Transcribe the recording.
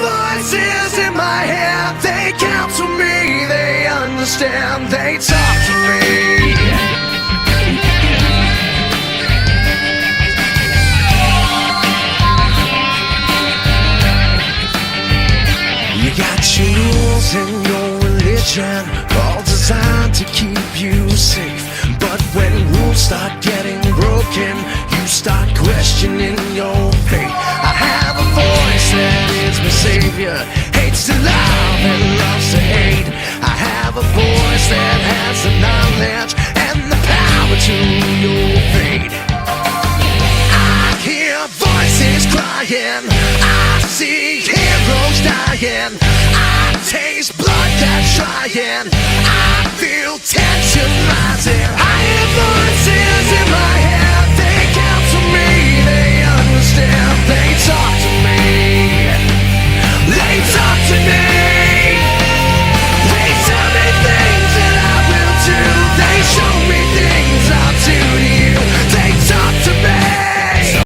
voices in my head, they counsel me, they understand, they talk to me. You got your rules and your religion, all designed to keep you safe. But when rules start getting broken, you start questioning your faith. I have a voice that is my savior, hates to love and loves to hate. I have a voice that has the knowledge and the power to your fate. I hear voices crying, I see heroes dying, I taste blood that's trying, I feel tension rising. I hear voices in my head.